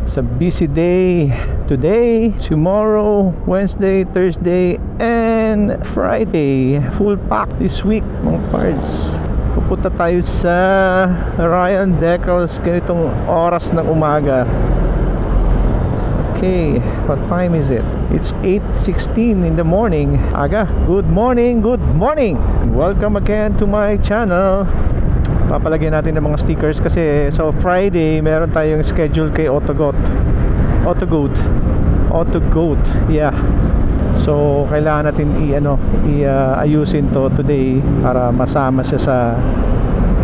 It's a busy day today, tomorrow, Wednesday, Thursday, and Friday. Full pack this week mga parts. Pupunta tayo sa Ryan Decals ganitong oras ng umaga. Okay, what time is it? It's 8:16 in the morning. Aga, good morning, good morning. Welcome again to my channel. Papalagyan natin ng mga stickers kasi so Friday meron tayong schedule kay Autogoat, yeah. So kailangan natin ayusin to today para masama siya sa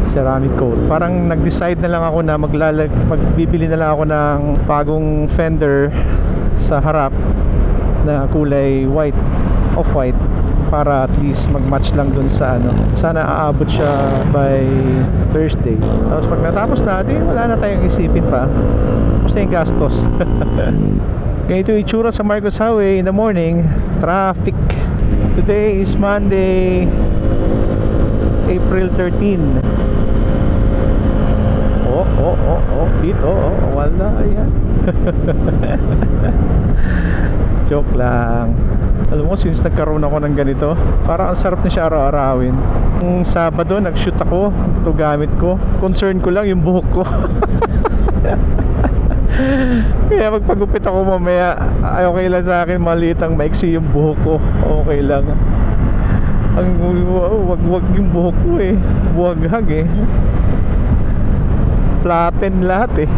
ceramic coat. Parang nag-decide na lang ako na magbibili na lang ako ng bagong fender sa harap na kulay white, off-white, para at least mag-match lang dun sa sana aabot siya by Thursday. Tapos pag natapos natin, wala na tayong isipin pa, tapos na yung gastos. Ganito yung itsura sa Marcos Highway in the morning. Traffic. Today is Monday, April 13. Dito, wala yan. Joke lang. Alam mo, since nagkaroon ako ng ganito, parang ang sarap na siya araw-arawin. Yung Sabado, nag-shoot ako. Ito gamit ko. Concern ko lang yung buhok ko. Kaya magpagupit ako mamaya, ay okay lang sa akin, maliit ang maiksi yung buhok ko. Okay lang. Wag yung buhok ko eh. Buwaghag eh. Flatten lahat eh.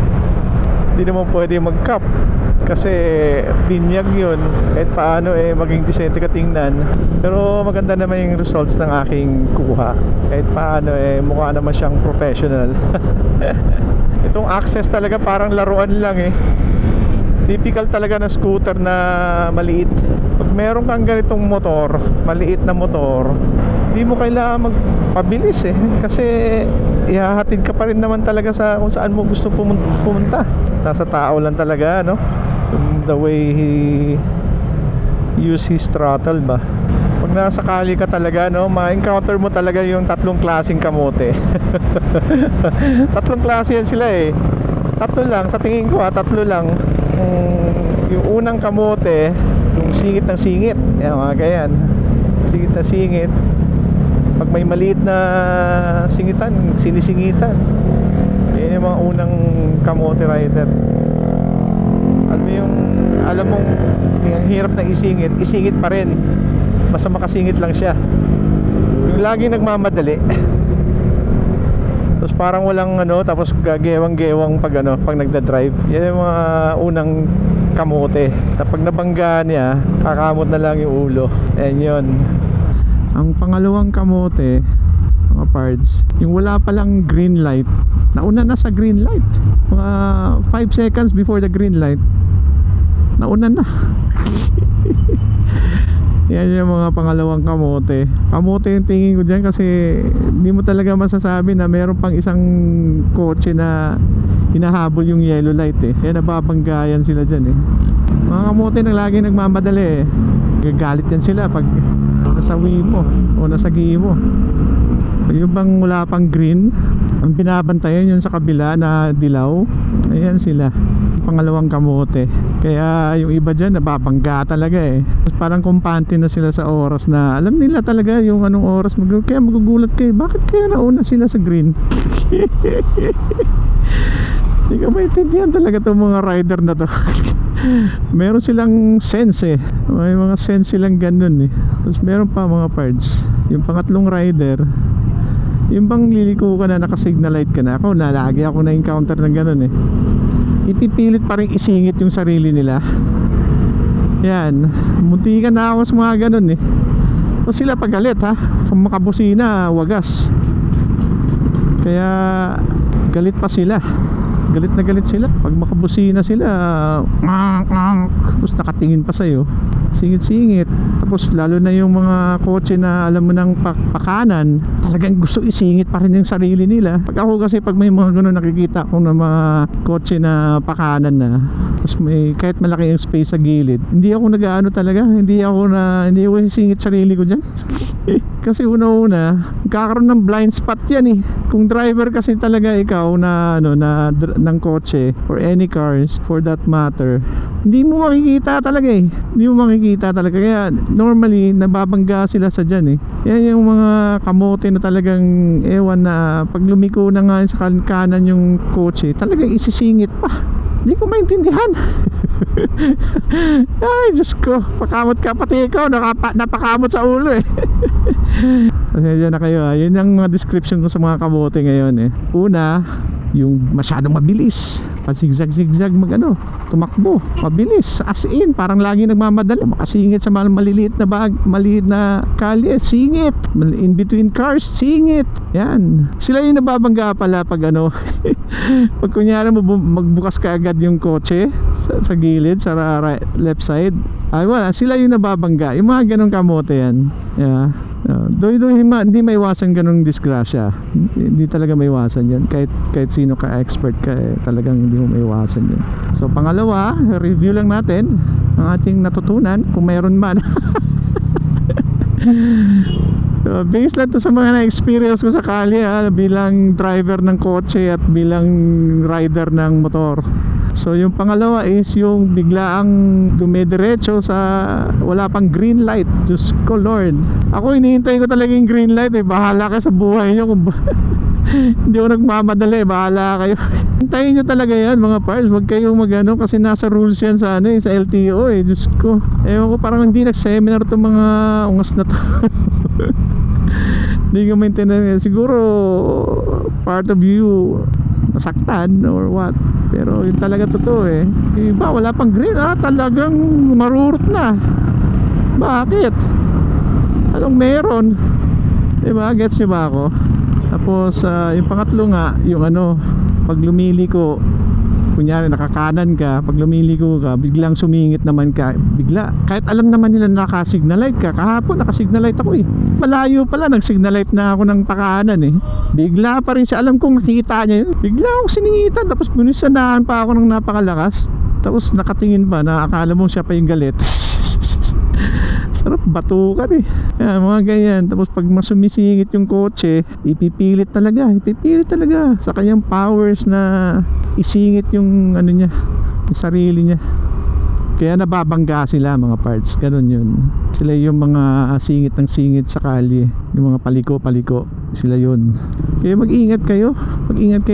Hindi naman pwede mag-cap kasi binyag yun. Kahit paano maging disente ka tingnan. Pero maganda naman yung results ng aking kuha. Kahit paano mukha naman siyang professional. Itong Access talaga parang laruan lang eh. Typical talaga na scooter na maliit. Pag meron kang ganitong motor, maliit na motor, hindi mo kailangan magpabilis eh. Kasi ihahatid ka pa rin naman talaga sa kung saan mo gusto pumunta. Nasa tao lang talaga, no? The way he use his throttle ba. Pag nasa kali ka talaga, no, ma-encounter mo talaga yung tatlong klaseng kamote. Tatlong klase yan sila eh. Tatlo lang, sa tingin ko tatlo lang. Yung unang kamote, yung singit ng singit, yan, mga ganyan. Singit na singit. Pag may maliit na singitan, sinisingitan. Yan yung mga unang kamote rider. Alam mong yung hirap na isingit pa rin. Basta makasingit lang siya. Yung laging nagmamadali. Tapos parang walang tapos gagewang-gewang pag nagda-drive. Yan yung mga unang kamote. Kapag nabangga niya, kakamot na lang yung ulo. Yan yun. Ang pangalawang kamote, mga parts, yung wala palang green light, nauna na sa green light. Mga 5 seconds before the green light, nauna na. Yan yung mga pangalawang kamote. Kamote yung tingin ko dyan kasi hindi mo talaga masasabi na meron pang isang kotse na hinahabol yung yellow light eh. Kaya nababanggayan sila dyan eh. Mga kamote na laging nagmamadali eh. Gagalit yan sila pag nasa wi mo o nasa gi mo. Yung bang wala pang green, ang binabantayan yun sa kabila na dilaw. Ayan sila, pangalawang kamote. Kaya yung iba dyan nababangga talaga eh. Parang kumpante na sila sa oras na alam nila talaga yung anong oras kaya magugulat kayo, bakit kaya nauna sila sa green? Hindi ka maintindihan talaga itong mga rider na to. Meron silang sense eh. May mga sense silang ganun eh. Tapos meron pa mga parts, yung pangatlong rider, yung bang liliko ka na, naka-signal light ka na. Lagi ako na-encounter ng ganun eh. Ipipilit pa rin isingit yung sarili nila. Yan, munti ka na ako sa mga ganun eh. O sila pagalit ha, kung makabusina, wagas. Kaya galit pa sila. Galit na galit sila. Pag makabusina sila, tapos nakatingin pa sa'yo. singit-singit. Tapos lalo na yung mga kotse na alam mo ng pakanan, talagang gusto isingit pa rin yung sarili nila. Pag ako kasi, pag may mga ganun nakikita ko na mga kotse na pakanan na, tapos may kahit malaki yung space sa gilid, hindi ako nag-aano talaga, hindi ako sisingit sarili ko dyan. Kasi una-una magkakaroon ng blind spot yan eh. Kung driver kasi talaga ikaw na ng kotse or any cars for that matter, hindi mo makikita talaga eh. Hindi mo makikita talaga. Kaya normally nababangga sila sa dyan eh. Yan yung mga kamote na talagang ewan na pag lumiko na nga sa kanan yung kotse, talagang isisingit pa. Hindi ko maintindihan. Ay, Diyos ko, pakamot ka, pati ikaw napakamot sa ulo eh. Pasensya na kayo ha. Yun ang mga description ko sa mga kamote ngayon eh. Una, yung masyadong mabilis, zigzag tumakbo, mabilis, as in parang lagi nagmamadali, makasingit sa maliliit na kalye, singit, in between cars, singit. Yan, sila yung nababangga pala pag pag kunyari magbukas ka agad yung kotse sa gilid, sa left side, ay wala, sila yung nababangga, yung mga ganong kamote yan. Yeah. Hindi maiwasan ganong disgrasya. Hindi talaga maiwasan yun. Kahit sino ka expert ka talagang hindi mo maiwasan yun. So pangalawa, review lang natin ang ating natutunan kung mayroon man. So, based lang to sa mga na-experience ko sa kalye bilang driver ng kotse at bilang rider ng motor. So yung pangalawa is yung biglaang dumidiretso sa wala pang green light. Diyos ko Lord, ako hinihintay ko talaga yung green light eh. Bahala ka sa buhay nyo kung hindi ako nagmamadali, bahala kayo. Hintayin nyo talaga yan mga pars. Huwag kayong kasi nasa rules yan sa sa LTO eh. Diyos ko, ewan ko, parang hindi nag-seminar to mga ungas na to. Hindi ko maintindihan. Siguro part of you nasaktan or what, pero yun talaga totoo eh. Iba wala pang green, talagang marurot na. Bakit? Anong meron? Diba, gets nyo ba ako? Tapos yung pangatlo nga, yung pag lumiliko, kunyari nakakanan ka, pag lumiliko ka, biglang sumingit naman ka, bigla, kahit alam naman nila naka-signal light ka. Kahapon naka-signal light ako eh, malayo pala, nag-signal light na ako ng pakanan eh. Bigla pa rin siya, alam kong nakita niya yun, bigla ako siningitan, tapos bunisanahan pa ako ng napakalakas, tapos nakatingin pa na akala mo siya pa yung galit. Sarap batukan eh. Yan, mga ganyan. Tapos pag masumisingit yung kotse, ipipilit talaga sa kanyang powers na isingit yung niya, yung sarili niya. Kaya nababangga sila mga parts. Ganun yun. Sila yung mga singit ng singit sa kalye, yung mga paliko-paliko, sila yun. Kaya mag-ingat kayo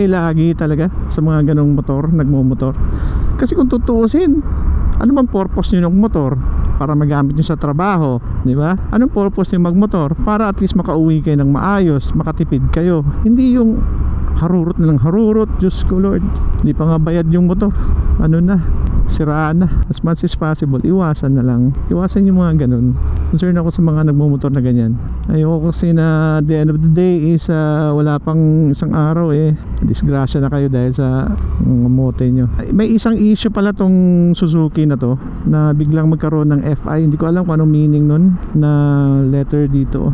lagi talaga sa mga ganong motor, nagmumotor. Kasi kung tutuusin, ano bang purpose nyo ng motor? Para magamit nyo sa trabaho, di ba? Anong purpose nyo magmotor? Para at least makauwi kayo ng maayos, makatipid kayo. Hindi yung harurot na lang harurot. Diyos ko Lord, hindi pa nga bayad yung motor, siraan na. As much as possible, iwasan na lang. Iwasan yung mga ganun. Concern ako sa mga nagmumotor na ganyan. Ayoko kasi na the end of the day is wala pang isang araw eh, disgrasya na kayo dahil sa mote nyo. May isang issue pala tong Suzuki na to, na biglang magkaroon ng FI. Hindi ko alam kung anong meaning nun na letter dito.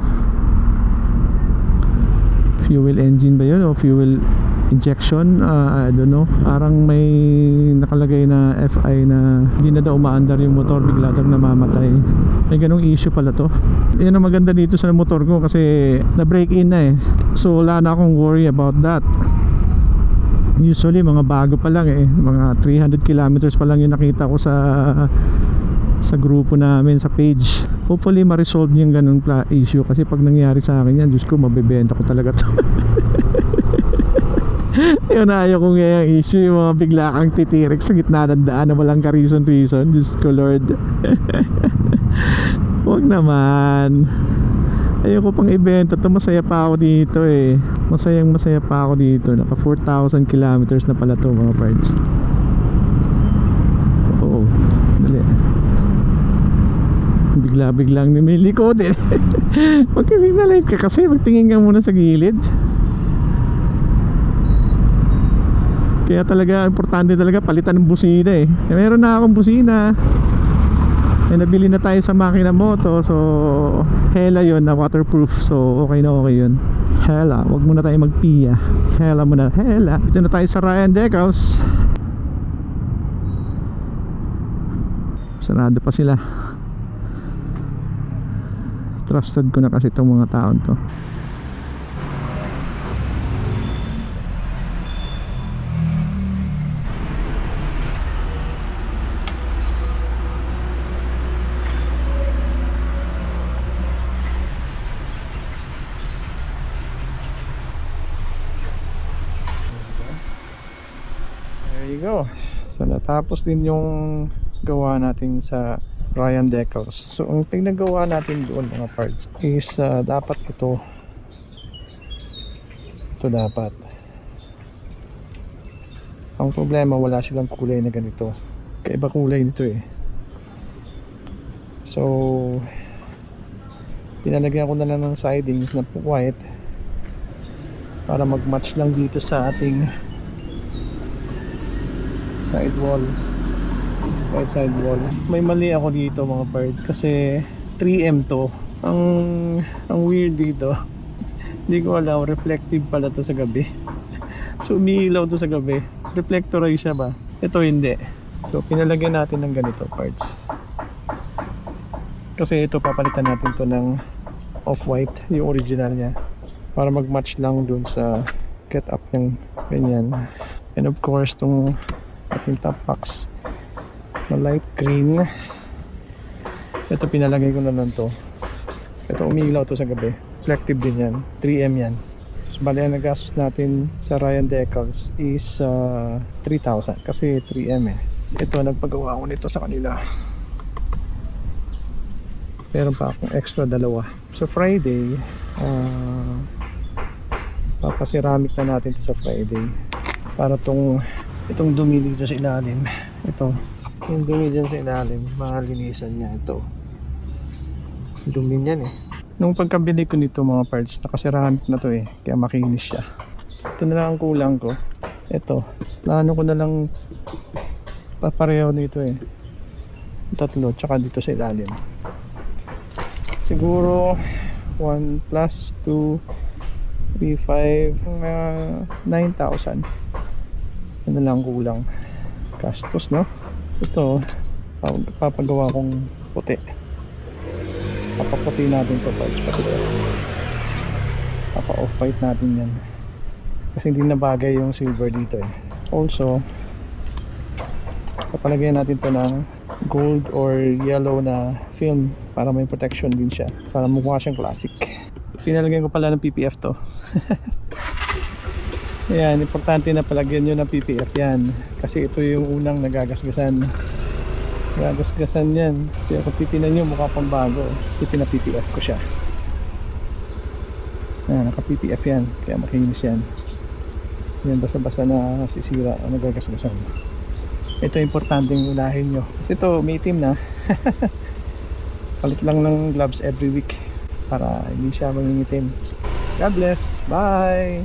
Fuel engine ba yun o fuel injection? I don't know. Parang may nakalagay na FI na hindi na daw umaandar yung motor, bigla daw namamatay. May ganong issue pala to. Yan ang maganda dito sa motor ko kasi na break in na eh. So wala na akong worry about that. Usually mga bago pa lang eh, mga 300 kilometers pa lang yung nakita ko sa grupo namin sa page. Hopefully ma-resolve yung ganung issue, kasi pag nangyari sa akin yan, Diyos ko, mabebenta ko talaga to. Yun na, ayaw kong yung issue, yung mga bigla kang titirik sa gitna ng daan na walang ka-reason. Diyos ko Lord. Huwag naman. Ayoko pang ibenta to, masaya pa ako dito eh. Masaya pa ako dito. Naka 4,000 kilometers na pala to mga parts. Oo, dali. Biglang nimiliko din. Magka-signalite ka kasi, magtingin ka muna sa gilid. Kaya talaga importante talaga palitan ng busina eh. Meron na akong busina. May nabili na tayo sa makina moto. So Hella yon na waterproof. So okay na okay yun. Hella, wag muna tayo magpiya. Hella muna, Hella. Dito na tayo sa Ryan Decals. Sarado pa sila. Trusted ko na kasi itong mga taon to. There you go. So natapos din yung gawa natin sa Ryan Decals. So ang pinagawa natin doon mga parts is dapat ito dapat. Ang problema, wala silang kulay na ganito. Kaiba kulay nito eh. So pinalagyan ko na lang ng sidings na white para mag-match lang dito sa ating sidewall. Right side wall. May mali ako dito mga part kasi 3M to. Ang weird dito. Hindi ko alam, reflective pala to sa gabi. So umiilaw to sa gabi. Reflectorize siya ba? Ito hindi. So pinalagyan natin ng ganito parts. Kasi ito papalitan natin to ng off-white, yung original niya, para mag-match lang dun sa get up ng ganyan. And of course tong ating top box na light green, ito pinalagay ko na lang to. Ito umiilaw to sa gabi, reflective din yan, 3M yan. So bali ang nagastos natin sa Ryan Decals is 3,000 kasi 3M eh. Ito nagpagawa ko nito sa kanila, meron pa akong extra dalawa. So Friday papaceramic na natin to sa Friday para itong dumi dito sa ilalim, ito yung dumi dyan sa ilalim, malinisan niya ito. Dumi niyan eh. Nung pagkabili ko nito mga parts, nakaceramic na to eh, kaya makinis siya. Ito na lang ang kulang ko. Ito, plano ko na lang papareho nito eh, tatlo, tsaka dito sa ilalim. Siguro 1 plus 2 3, 5 9,000. Ano lang kulang, gastos no. Ito papagawa kong puti, papaputi natin to parts, pati papa off white natin yan kasi hindi na bagay yung silver dito eh. Also papalagyan natin to ng gold or yellow na film para may protection din siya, para mukha siyang classic. Pinalagyan ko pala ng PPF to. Ayan, importante na palagyan nyo ng PPF yan kasi ito yung unang nagagasgasan yan. Kaya kung titinan nyo, mukha pang bago kasi pina-PPF ko siya. Ayan, naka-PPF yan kaya makinis yan. Yan, basta-basta na sisira ang nagagasgasan. Ito importanteng unahin nyo kasi ito may itim na. Palit lang ng gloves every week para hindi siya mangingitim. God bless, bye.